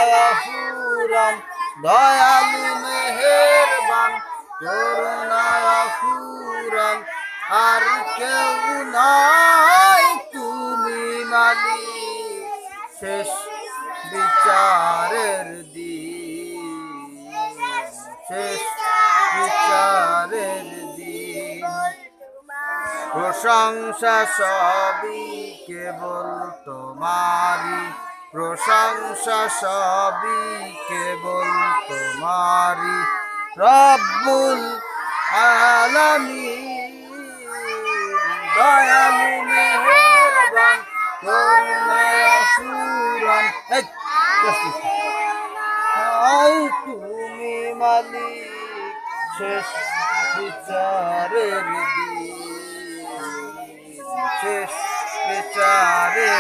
করুণায় ফুরান, দয়ালু মেহেরবান, করুণায় ফুরান, আর কেউ নাই তুমি মালিক, শেষ বিচারের দিন, শেষ বিচারের দিন। প্রশংসা সবই কেবল তোমারি, প্রশংসা সবই কেবল তোমারি, রব্বুল আলামিন, দয়ালু মেহেরবান, করুণায় ফুরান, আই তুমি মালিক, শেষ বিচারের দিন, শেষ বিচারের